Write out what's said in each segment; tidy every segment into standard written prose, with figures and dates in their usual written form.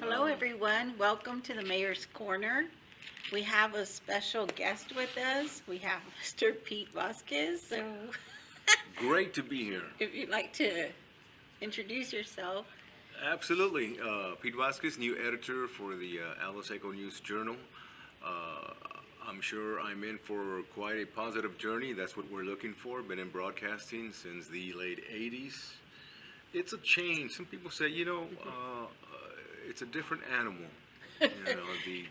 Hello, everyone. Welcome to the Mayor's Corner. We have a special guest with us. We have Mr. Pete Vasquez. So, Great to be here. if you'd like to introduce yourself. Absolutely. Pete Vasquez, new editor for the Alice Echo News Journal. Uh, I'm sure I'm in for quite a positive journey. That's what we're looking for. Been in broadcasting since the late 80s. It's a change. Some people say, it's a different animal. The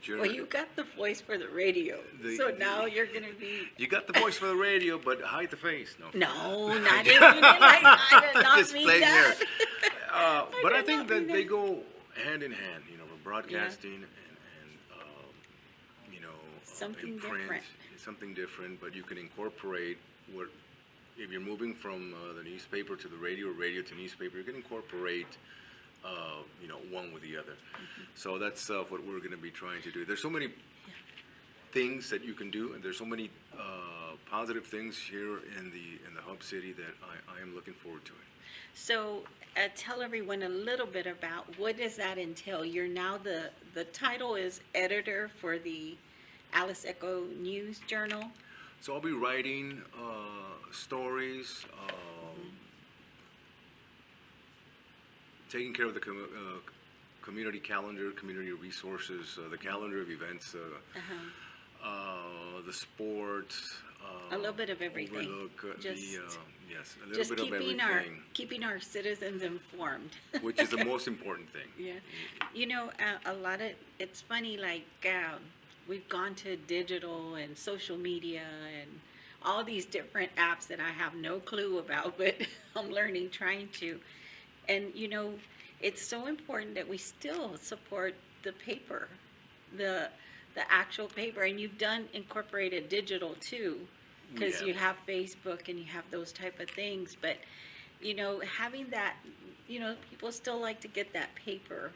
journal. Well, you got the voice for the radio, so now you're going to be. You got the voice for the radio, but hide the face. No, not even like I did not Just mean playing that. But I did think not that mean they that. go hand in hand, with broadcasting and Something in print. different. It's something different, but you can incorporate what, if you're moving from the newspaper to the radio, radio to newspaper, you can incorporate, one with the other. So that's what we're going to be trying to do. There's so many things that you can do, and there's so many positive things here in the hub city that I am looking forward to it. So, tell everyone a little bit about what does that entail. You're now the title is editor for the Alice Echo News Journal. So I'll be writing stories, taking care of the community calendar, community resources, the calendar of events, the sports. A little bit of everything. Overlook yes, a little Just bit of everything, keeping our citizens informed. which is the most important thing. Yeah, a lot of it's funny. Like we've gone to digital and social media and all these different apps that I have no clue about, but I'm learning, trying to. And it's so important that we still support the paper, the actual paper. And you've done incorporated digital too, because you have Facebook and you have those type of things. But having that, people still like to get that paper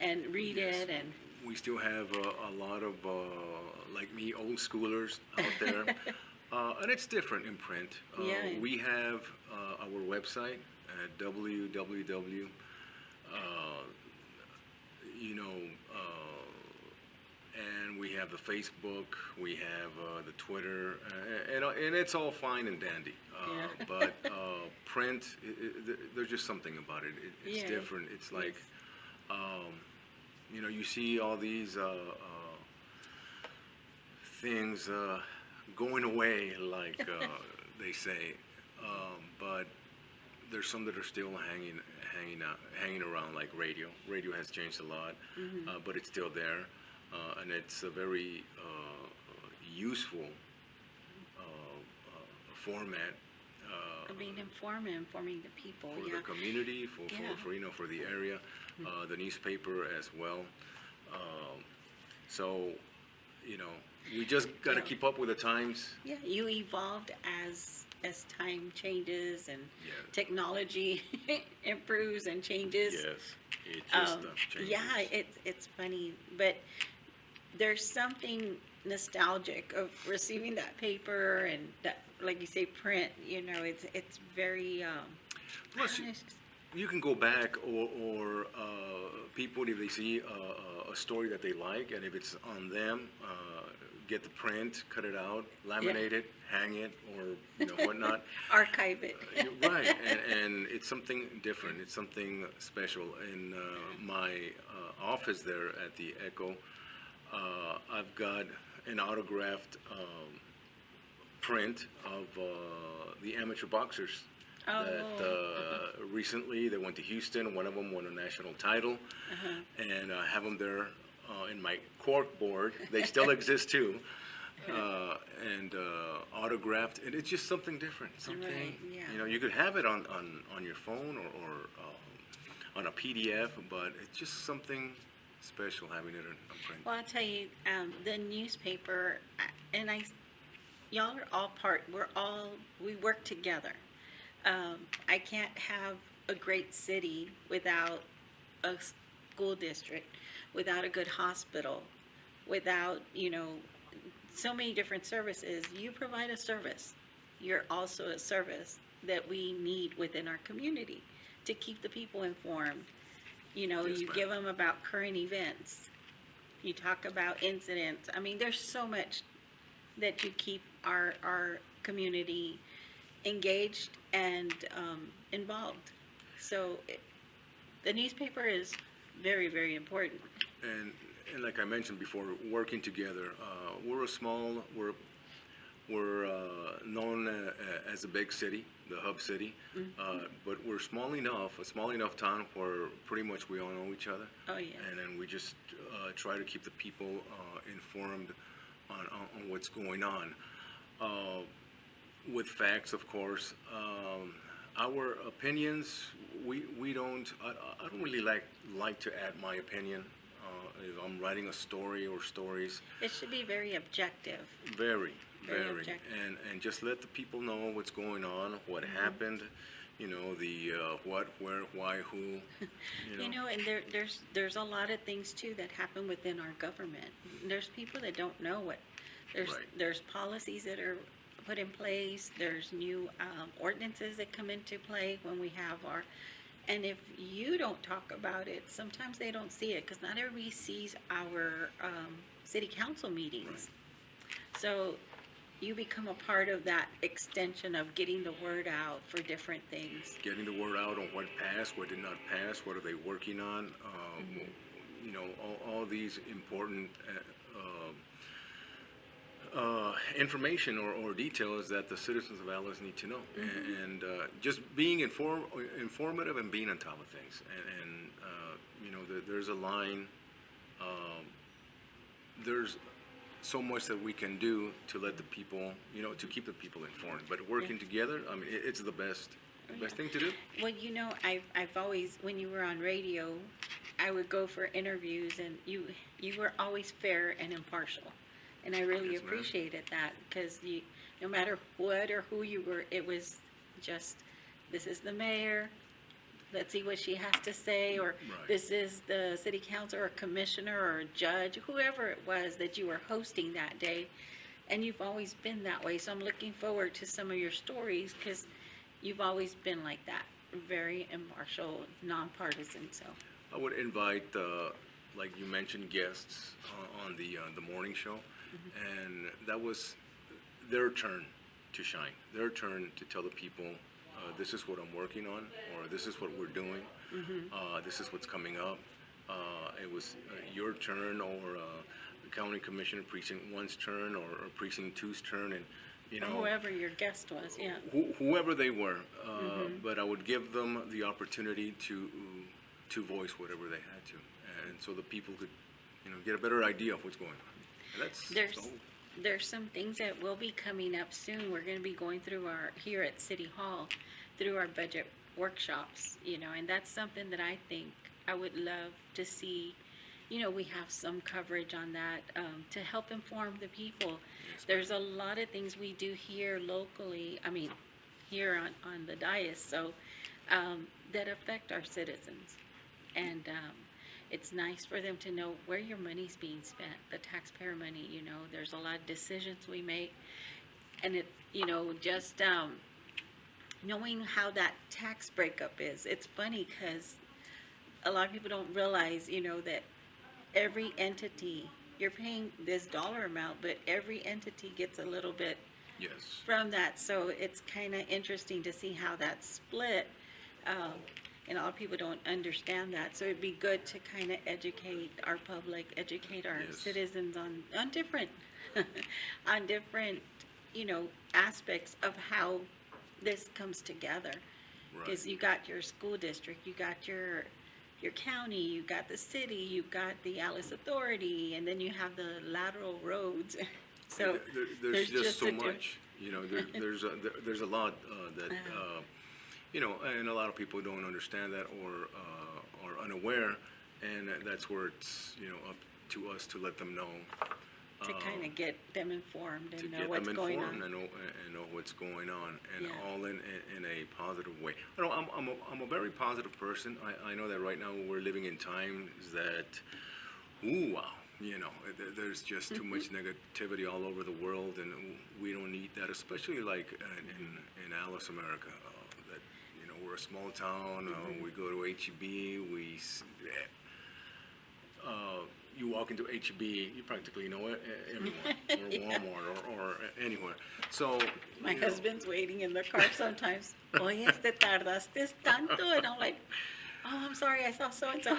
and read it. And We still have a lot of, like me, old schoolers out there. And it's different in print. We have our website at www. And we have the Facebook, we have the Twitter, and it's all fine and dandy. But print, there's just something about it. It's different. It's like, you see all these things going away, like they say, but there's some that are still hanging around, like radio. Radio has changed a lot, but it's still there, and it's a very useful format. being informing the people. For the community, for the area, the newspaper as well. So, we just got to keep up with the times. Yeah, you evolved as time changes and Yes. technology improves and changes. Yes, it just changes. Yeah, it's funny, but there's something nostalgic of receiving that paper and that, like you say, print. It's very. Plus, you can go back, or people, if they see a story that they like, and if it's on them, get the print, cut it out, laminate it, hang it, or whatnot. Archive it. Right, and it's something different. It's something special. In my office there at the Echo, I've got an autographed print of the amateur boxers. That recently they went to Houston. One of them won a national title, and I have them there in my cork board. They still exist too, and autographed. And it's just something different. Something you could have it on your phone or on a PDF, but it's just something special having it on print. Well, I'll tell you, the newspaper, and y'all are all we work together. I can't have a great city without a school district, without a good hospital, without, so many different services. You provide a service. You're also a service that we need within our community to keep the people informed. You know, Yes, you ma'am. give them about current events. You talk about incidents. I mean, there's so much that you keep our community engaged and involved. So the newspaper is very, very important. And and like I mentioned before, working together. We're a small. We're known as a big city, the hub city, but we're a small enough town where pretty much we all know each other. Oh, yes. And then we just try to keep the people informed on what's going on. Uh, with facts, of course. Our opinions, we don't. I don't really like to add my opinion. If I'm writing a story or stories, It should be very objective. very, Very very, objective. and just let the people know what's going on, what happened. You know, the what, where, why, who. You know. You know, and there's a lot of things too that happen within our government. There's people that don't know what Right. there's policies that are put in place. There's new ordinances that come into play when we have our. And if you don't talk about it, sometimes they don't see it because not everybody sees our city council meetings. So you become a part of that extension of getting the word out for different things. Getting the word out on what passed, what did not pass, what are they working on. You know, all these important information or details that the citizens of Alice need to know. And just being informative and being on top of things. And you know, there's a line, there's so much that we can do to let the people, you know, to keep the people informed. But working together, I mean, it's the best thing to do. Well, you know, I've always, when you were on radio, I would go for interviews, and you were always fair and impartial, and I really Yes, ma'am. appreciated that because you, no matter what or who you were, it was just, this is the mayor. Let's see what she has to say, or Right. this is the city council or commissioner or judge, whoever it was that you were hosting that day. And you've always been that way. So I'm looking forward to some of your stories because you've always been like that, very impartial, nonpartisan. So I would invite, like you mentioned, guests on the morning show, and that was their turn to shine, their turn to tell the people, this is what I'm working on, or this is what we're doing, this is what's coming up. It was your turn, or County Commissioner Precinct 1's turn, or Precinct 2's turn, and you know, whoever your guest was, yeah. whoever they were, but I would give them the opportunity to voice whatever they had to, and so the people could, you know, get a better idea of what's going on. And that's There's the whole, there's some things that will be coming up soon. We're going to be going through here at City Hall, through our budget workshops, you know, and that's something that I think I would love to see. You know, we have some coverage on that to help inform the people. There's a lot of things we do here locally, I mean, here on the dais, so that affect our citizens. And it's nice for them to know where your money's being spent, the taxpayer money, you know. There's a lot of decisions we make, and it, you know, just knowing how that tax breakup is. It's funny because a lot of people don't realize, you know, that every entity, you're paying this dollar amount, but every entity gets a little bit yes. from that. So it's kind of interesting to see how that's split. And a lot of people don't understand that. So it'd be good to kind of educate our public, educate our Yes. citizens on different, on different, you know, aspects of how this comes together. Right. Because you got your school district, you got your county, you got the city, you got the Alice Authority, and then you have the lateral roads. So There's just so a di- much, you know, there's a lot that, you know, and a lot of people don't understand that, or are unaware, and that's where it's, you know, up to us to let them know, to kind of get them informed to and know get what's them going informed on. and know what's going on, and Yeah. all in a positive way. I know I'm a very positive person. I know that right now we're living in times that, ooh, wow, you know, there's just too much negativity all over the world, and we don't need that, especially like in Alice, America. That, you know, we're a small town. We go to HEB. You walk into HEB, you practically know everyone, or Walmart, or anywhere. So My you know, husband's waiting in the car sometimes. Oye, te tardaste tanto, and I'm like, oh, I'm sorry, I saw so and so.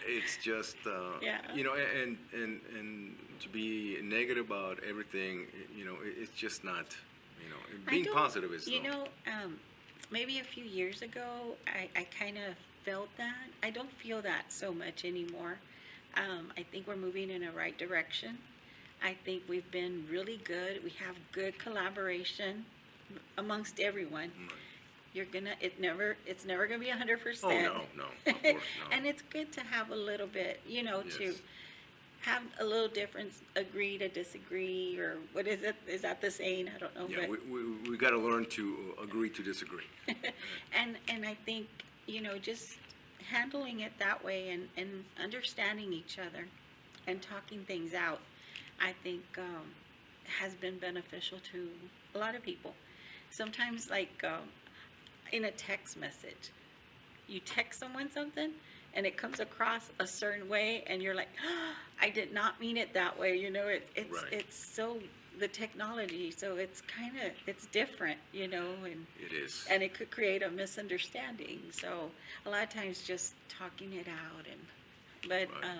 it's just Yeah. and to be negative about everything, it's just not. I Being don't- positive is You no. know, maybe a few years ago, I kind of felt that. I don't feel that so much anymore. I think we're moving in a right direction. I think we've been really good. We have good collaboration amongst everyone. It's never gonna be 100%. Oh no, of course no. And it's good to have a little bit, to Yes. have a little difference, agree to disagree, or what is it? Is that the saying? I don't know. Yeah, but we got to learn to agree to disagree. and I think, just handling it that way and understanding each other and talking things out, I think has been beneficial to a lot of people. Sometimes, like in a text message, you text someone something and it comes across a certain way, and you're like, oh, I did not mean it that way. It's Right. it's so the technology, so it's different, and It is. and it could create a misunderstanding. So a lot of times just talking it out, but Right.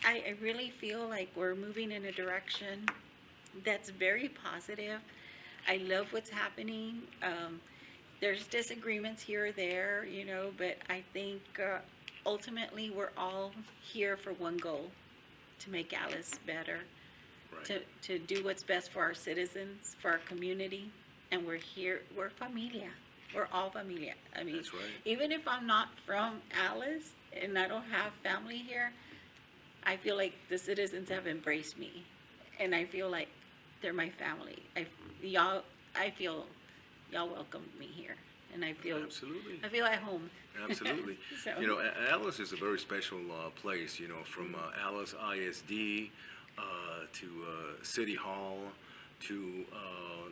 I really feel like we're moving in a direction that's very positive. I love what's happening. There's disagreements here or there, but I think ultimately we're all here for one goal, to make Alice better, Right. to do what's best for our citizens, for our community, and we're familia. We're all familia. I mean, That's right. even if I'm not from Alice and I don't have family here, I feel like the citizens have embraced me, and I feel like they're my family. I feel y'all welcomed me here, and I feel Absolutely. at home. Absolutely. So- Alice is a very special place, from Alice ISD to City Hall to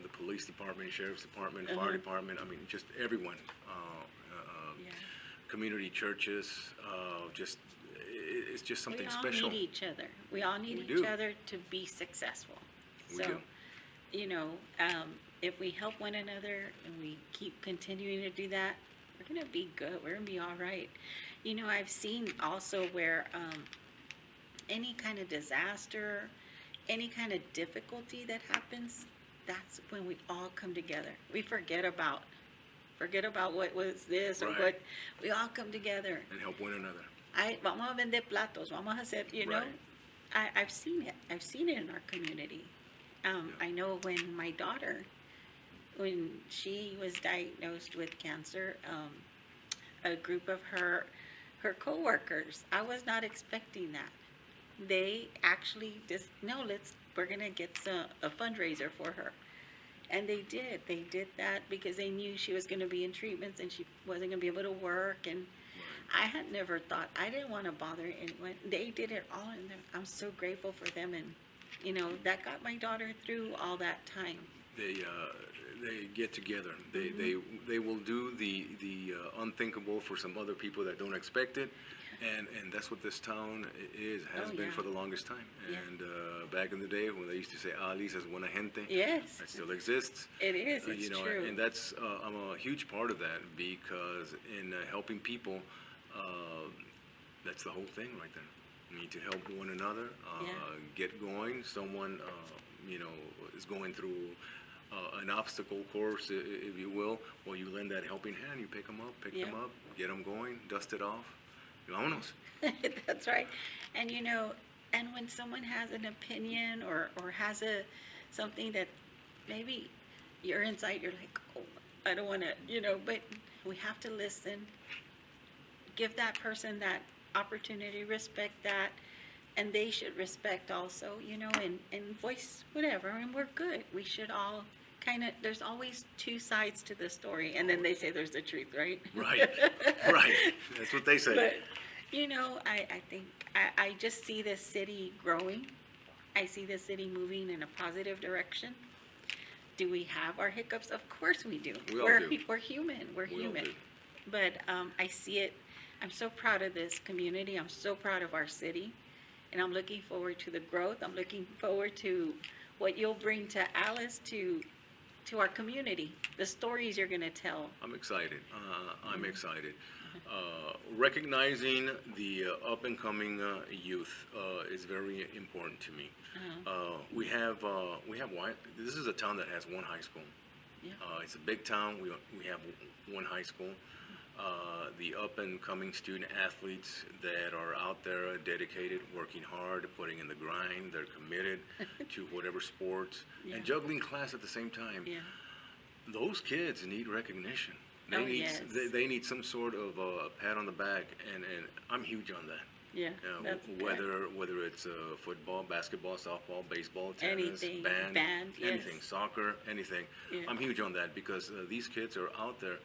the police department, sheriff's department, fire department. I mean, just everyone. Yeah. Community churches, it's just something We all special. need each other. We all need We each do. other to be successful. We So, do. if we help one another and we keep continuing to do that, we're gonna be good. We're gonna be all right. I've seen also where any kind of disaster, any kind of difficulty that happens, that's when we all come together. We forget about what was this or Right. what. We all come together. And help one another. Vamos a vender platos, vamos a hacer, Right. I've seen it. I've seen it in our community. I know when she was diagnosed with cancer, a group of her coworkers, I was not expecting that. They actually just, no, we're gonna get a fundraiser for her. And they did that because they knew she was gonna be in treatments and she wasn't gonna be able to work. And I had never thought, I didn't want to bother anyone. They did it all, and I'm so grateful for them. And that got my daughter through all that time. They get together. They will do the unthinkable for some other people that don't expect it, and that's what this town has been Yeah. for the longest time. Yeah. And back in the day when they used to say Alice es buena gente, Yes, that still exists. it is. It's true. And that's I'm a huge part of that, because in helping people, that's the whole thing right there. We need to help one another, Yeah. get going. Someone is going through an obstacle course, if you will. Well, you lend that helping hand. You pick them up, Yeah. get them going, dust it off. Vámonos. That's right. And and when someone has an opinion or has something that maybe you're inside, you're like, oh, I don't want to, but we have to listen. Give that person that opportunity, respect that, and they should respect also, and voice whatever, and we're good. We should all there's always two sides to the story, and then they say there's the truth, right? Right. Right. That's what they say. But, I think I just see this city growing. I see this city moving in a positive direction. Do we have our hiccups? Of course we do. We all We're, do. we're human. We're We all human. do. But I see it. I'm so proud of this community. I'm so proud of our city. And I'm looking forward to the growth. I'm looking forward to what you'll bring to Alice, to our community, the stories you're going to tell. I'm excited. I'm excited. Recognizing the up and coming youth is very important to me. We have one. This is a town that has one high school. Yeah. It's a big town. We have one high school. The up and coming student athletes that are out there dedicated, working hard, putting in the grind. They're committed to whatever sports Yeah. and juggling class at the same time. Yeah. Those kids need recognition. Oh, yes. They need some sort of pat on the back, and I'm huge on that. Yeah. You know, That's good. whether it's football, basketball, softball, baseball, tennis, Anything, band, yes. anything, soccer, anything. Yeah. I'm huge on that because these kids are out there.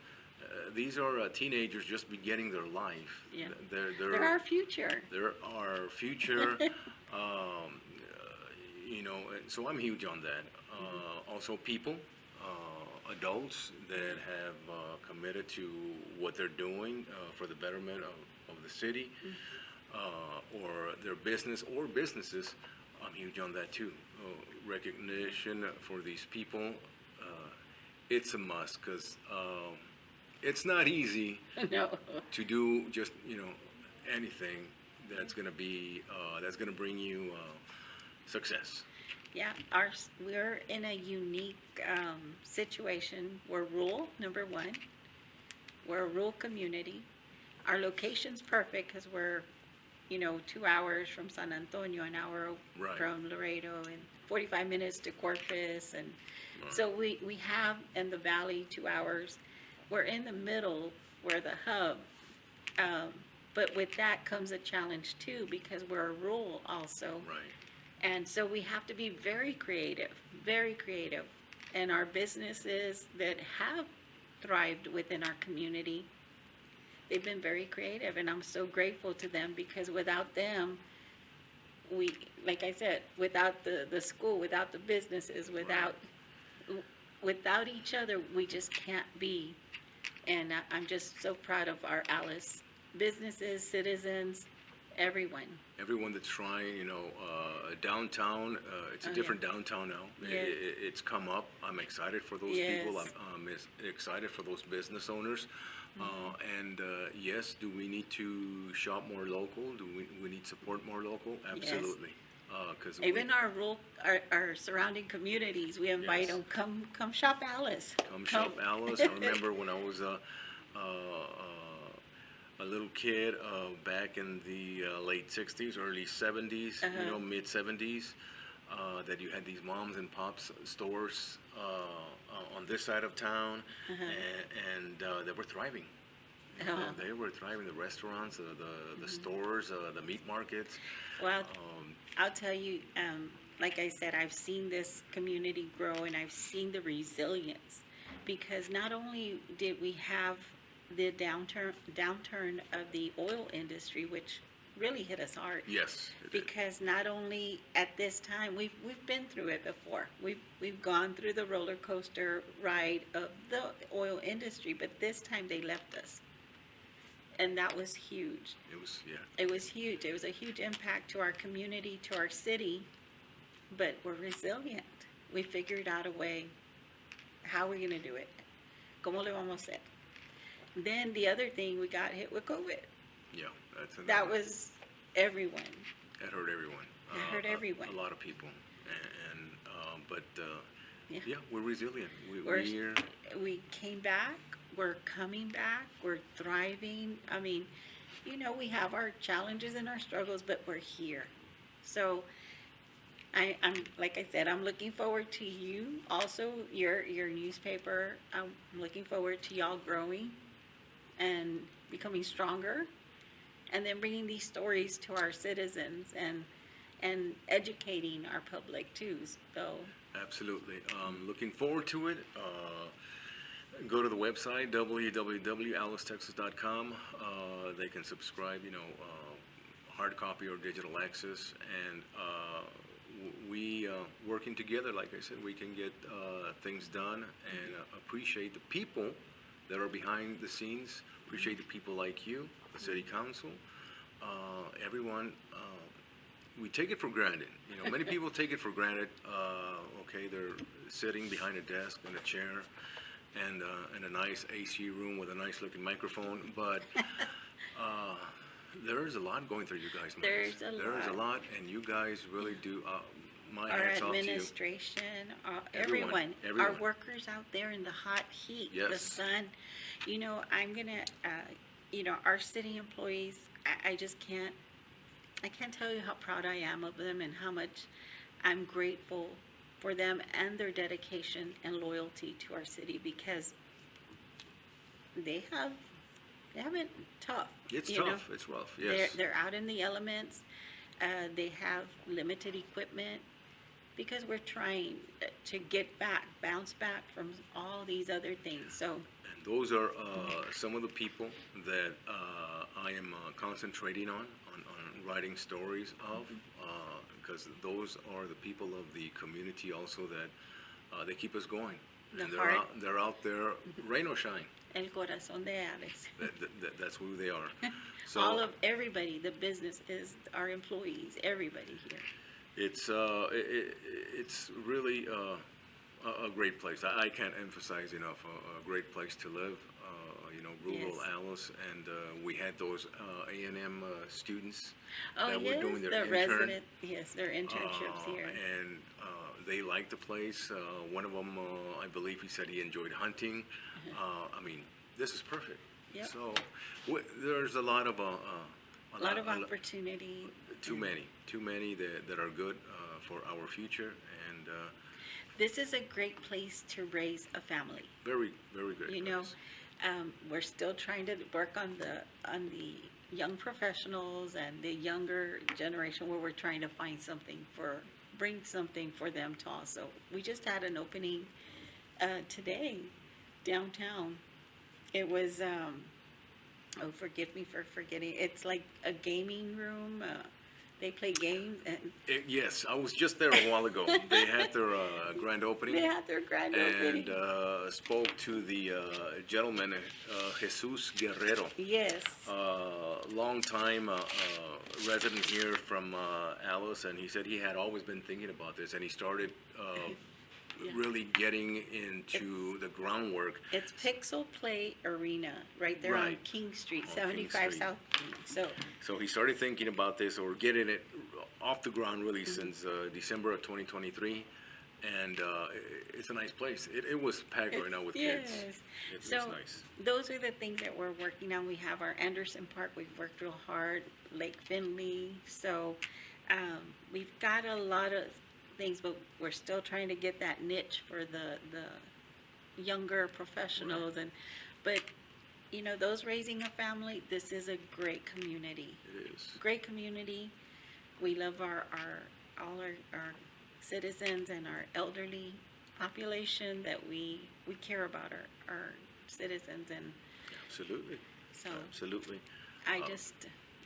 These are teenagers just beginning their life. Yeah. They're our future. They're our future. You know, and so I'm huge on that. Also, people, adults that have committed to what they're doing for the betterment of the city, or their business or businesses. I'm huge on that too. Recognition for these people, it's a must because it's not easy No. to do just anything that's gonna bring you success. Yeah, we're in a unique situation. We're rural, number one. We're a rural community. Our location's perfect because we're, 2 hours from San Antonio, an hour Right. from Laredo, and 45 minutes to Corpus. And so we have in the valley 2 hours. We're in the middle, we're the hub. But with that comes a challenge too, because we're rural also. Right. And so we have to be very creative, very creative. And our businesses that have thrived within our community, they've been very creative. And I'm so grateful to them because without them, like I said, without the school, without the businesses, without each other, we just can't be. And I'm just so proud of our Alice businesses, citizens, everyone. Everyone that's trying, downtown, it's a different downtown now. Yeah. It's come up. I'm excited for those people. Yes. I'm excited for those business owners. And yes, do we need to shop more local? Do we need support more local? Absolutely. Because Even our rural, our surrounding communities, we invite Yes. them, come shop Alice. Come shop Alice. I remember when I was a little kid back in the late 60s, early 70s, mid 70s, that you had these moms and pops stores on this side of town, and they were thriving. They were thriving. The restaurants, the stores, the meat markets. Well, I'll tell you, like I said, I've seen this community grow and I've seen the resilience because not only did we have the downturn of the oil industry, which really hit us hard. Yes, it did. Because not only at this time, we've been through it before. We've gone through the roller coaster ride of the oil industry, but this time they left us. And that was huge. It was, yeah. It was huge. It was a huge impact to our community, to our city, but we're resilient. We figured out a way. How are we going to do it? ¿Cómo le vamos a hacer? Then the other thing, we got hit with COVID. Yeah, that's another. That was everyone. That hurt everyone. It hurt everyone. A lot of people, but Yeah. yeah, we're resilient. We're- We came back. We're coming back. We're thriving. I mean, we have our challenges and our struggles, but we're here. So I'm like I said, I'm looking forward to you also, your newspaper. I'm looking forward to y'all growing and becoming stronger, and then bringing these stories to our citizens and educating our public too. So Absolutely. Looking forward to it. Go to the website, www.alicetexas.com. They can subscribe, hard copy or digital access. And we working together, like I said, we can get things done and appreciate the people that are behind the scenes. Appreciate the people like you, the city council, everyone. We take it for granted. You know, many people take it for granted. Okay, they're sitting behind a desk and a chair, and in a nice AC room with a nice looking microphone, but. There's a lot going through you guys' minds. There's a lot, and you guys really do. My Our hats off to you. administration, Everyone, our workers out there in the hot heat, the Yes. sun. You know, I'm gonna, our city employees, I just can't, I can't tell you how proud I am of them and how much I'm grateful for them and their dedication and loyalty to our city, because they have it tough. It's you know. tough. It's rough. Yes. They're out in the elements. They have limited equipment because we're trying to bounce back from all these other things. So And those are some of the people that I am concentrating on writing stories of, because those are the people of the community also that they keep us going. The And heart. they're out there, rain or shine. El corazón de Alex. That's who they are. So All of everybody, the businesses, our employees, everybody here. it's really a great place. I can't emphasize enough a great place to live. Rural Yes. Alice, and we had those A&M students Oh, that yes, were doing their the intern. resident, yes, their internships here. And they liked the place. One of them, I believe, he said he enjoyed hunting. I mean, this is perfect. Yep. So there's a lot of A lot of opportunity. too many that are good for our future, and This is a great place to raise a family. very, very good. You know, we're still trying to work on the young professionals and the younger generation, where we're trying to bring something for them to also. We just had an opening today downtown. It was forgive me for forgetting. It's like a gaming room. They play games, and Yes, I was just there a while ago. They had their grand opening. they had their grand opening. And spoke to the gentleman, Jesus Guerrero, Yes. long time resident here from Alice, and he said he had always been thinking about this, and he started Yeah. really getting into the groundwork. It's Pixel Play Arena right there on Right. King Street, On King 75 Street. South King. So, So he started thinking about this, or getting it off the ground really since December of 2023, and it's a nice place. It was packed right now with kids. yes. It's So nice. those are the things that we're working on. We have our Anderson Park. We've worked real hard. Lake Finley. So we've got a lot of things, but we're still trying to get that niche for the younger professionals. But those raising a family, this is a great community. It is. Great community. We love all our citizens and our elderly population, that we care about our citizens, and Absolutely. so Absolutely. I just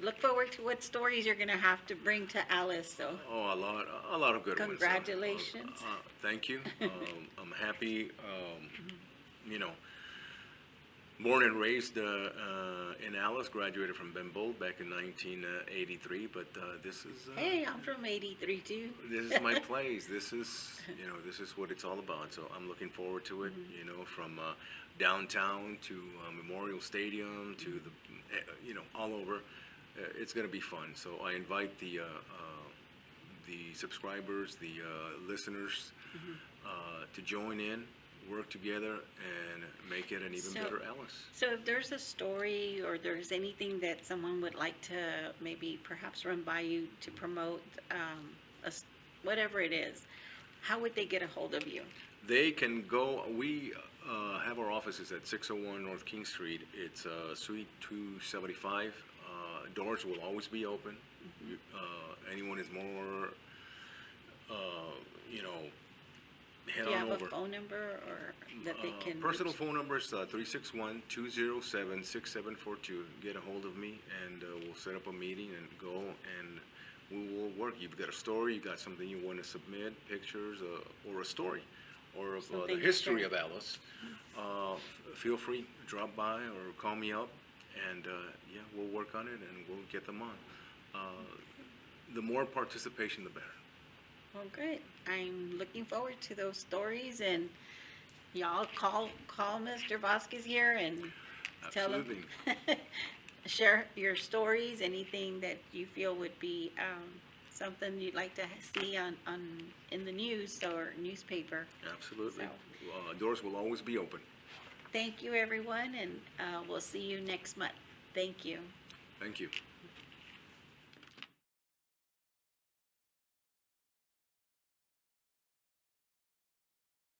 look forward to what stories you're gonna have to bring to Alice. So Oh, a lot of good ones. Congratulations. Thank you. I'm happy. Born and raised in Alice, graduated from Ben Bold back in 1983. But this is hey, I'm from '83 too. this is my place. This is what it's all about. So I'm looking forward to it. From downtown to Memorial Stadium to the all over. It's going to be fun. So I invite the subscribers, the listeners, to join in, work together, and make it an even better Alice. So if there's a story or there's anything that someone would like to maybe perhaps run by you to promote, whatever it is, how would they get a hold of you? They can go. We have our offices at 601 North King Street. It's Suite 275. Doors will always be open. Anyone is more, head Do you on have over. a phone number or that they can Personal reach? phone number is 361-207-6742. Get a hold of me, and we'll set up a meeting and go and we will work. You've got a story, you've got something you want to submit, pictures, or a story, or of the Something to history share. of Alice. Feel free, drop by or call me up, and yeah, we'll work on it and we'll get them on. The more participation, the better. Well, great. I'm looking forward to those stories, and y'all call Mr. Vasquez here and tell him, Absolutely. share your stories, anything that you feel would be something you'd like to see on in the news or newspaper. Absolutely. So- Doors will always be open. Thank you, everyone, and we'll see you next month. Thank you. Thank you.